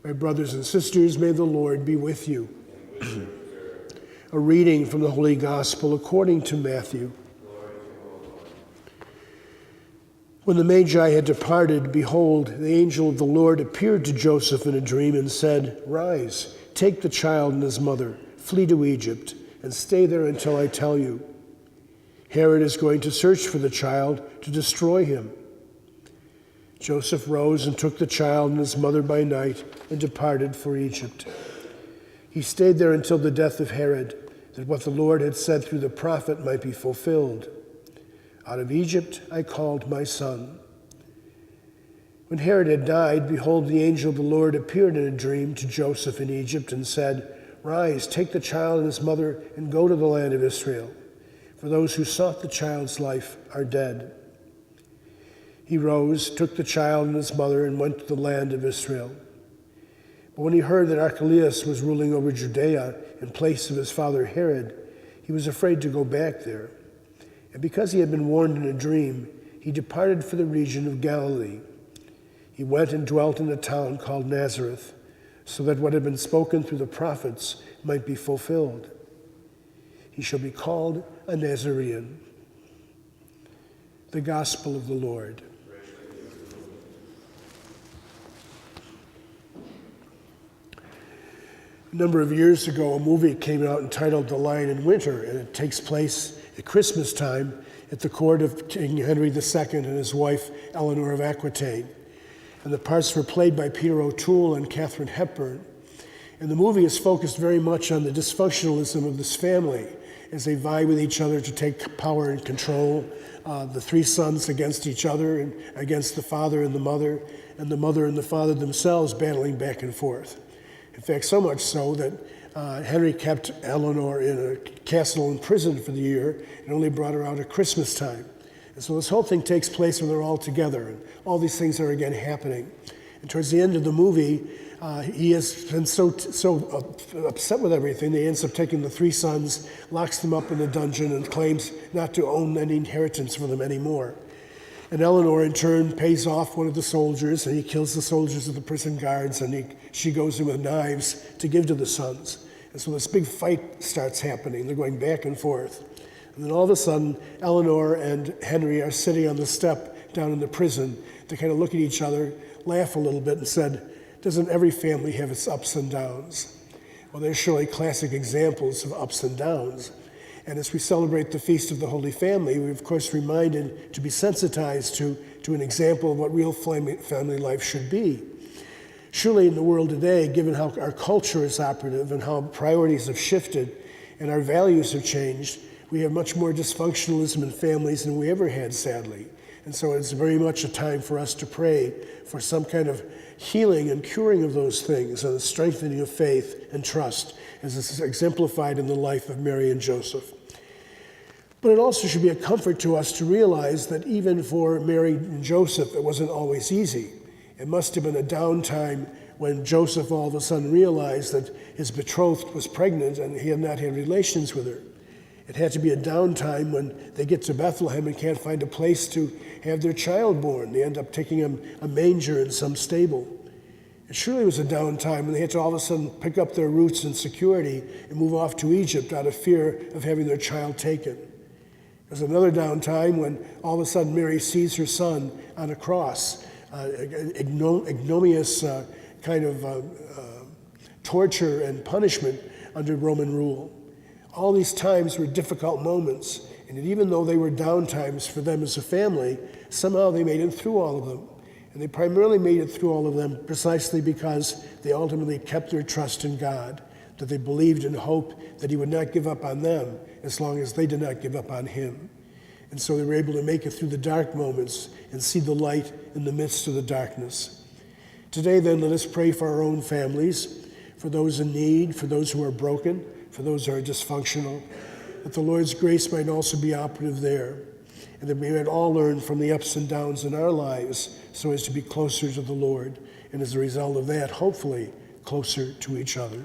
My brothers and sisters, may the Lord be with you. A reading from the Holy Gospel according to Matthew. When the Magi had departed, behold, the angel of the Lord appeared to Joseph in a dream and said, "Rise, take the child and his mother, flee to Egypt, and stay there until I tell you. Herod is going to search for the child to destroy him." Joseph rose and took the child and his mother by night and departed for Egypt. He stayed there until the death of Herod, that what the Lord had said through the prophet might be fulfilled. "Out of Egypt I called my son." When Herod had died, behold, the angel of the Lord appeared in a dream to Joseph in Egypt and said, "Rise, take the child and his mother and go to the land of Israel, for those who sought the child's life are dead." He rose, took the child and his mother, and went to the land of Israel. But when he heard that Archelaus was ruling over Judea in place of his father Herod, he was afraid to go back there. And because he had been warned in a dream, he departed for the region of Galilee. He went and dwelt in a town called Nazareth, so that what had been spoken through the prophets might be fulfilled. He shall be called a Nazarene. The Gospel of the Lord. A number of years ago, a movie came out entitled The Lion in Winter, and it takes place at Christmas time at the court of King Henry II and his wife, Eleanor of Aquitaine. And the parts were played by Peter O'Toole and Katharine Hepburn. And the movie is focused very much on the dysfunctionalism of this family as they vie with each other to take power and control. The three sons against each other and against the father and the mother and the father themselves battling back and forth. In fact, so much so that Henry kept Eleanor in a castle in prison for the year and only brought her out at Christmas time. And so this whole thing takes place when they're all together, and all these things are again happening. And towards the end of the movie, he has been so upset with everything that he ends up taking the three sons, locks them up in a dungeon, and claims not to own any inheritance for them anymore. And Eleanor, in turn, pays off one of the soldiers, and he kills the soldiers of the prison guards, and she goes in with knives to give to the sons. And so this big fight starts happening. They're going back and forth. And then all of a sudden, Eleanor and Henry are sitting on the step down in the prison. They kind of look at each other, laugh a little bit, and said, "Doesn't every family have its ups and downs?" Well, they're surely classic examples of ups and downs. And as we celebrate the Feast of the Holy Family, we're of course reminded to be sensitized to an example of what real family life should be. Surely in the world today, given how our culture is operative and how priorities have shifted and our values have changed, we have much more dysfunctionalism in families than we ever had, sadly. And so it's very much a time for us to pray for some kind of healing and curing of those things and the strengthening of faith and trust, as is exemplified in the life of Mary and Joseph. But it also should be a comfort to us to realize that even for Mary and Joseph, it wasn't always easy. It must have been a downtime when Joseph all of a sudden realized that his betrothed was pregnant and he had not had relations with her. It had to be a downtime when they get to Bethlehem and can't find a place to have their child born. They end up taking a manger in some stable. It surely was a downtime when they had to all of a sudden pick up their roots and security and move off to Egypt out of fear of having their child taken. There's another downtime when all of a sudden Mary sees her son on a cross, ignominious kind of torture and punishment under Roman rule. All these times were difficult moments, and even though they were downtimes for them as a family, somehow they made it through all of them. And they primarily made it through all of them precisely because they ultimately kept their trust in God, that they believed and hoped that he would not give up on them as long as they did not give up on him. And so they were able to make it through the dark moments and see the light in the midst of the darkness. Today, then, let us pray for our own families, for those in need, for those who are broken, for those who are dysfunctional, that the Lord's grace might also be operative there, and that we might all learn from the ups and downs in our lives so as to be closer to the Lord, and as a result of that, hopefully, closer to each other.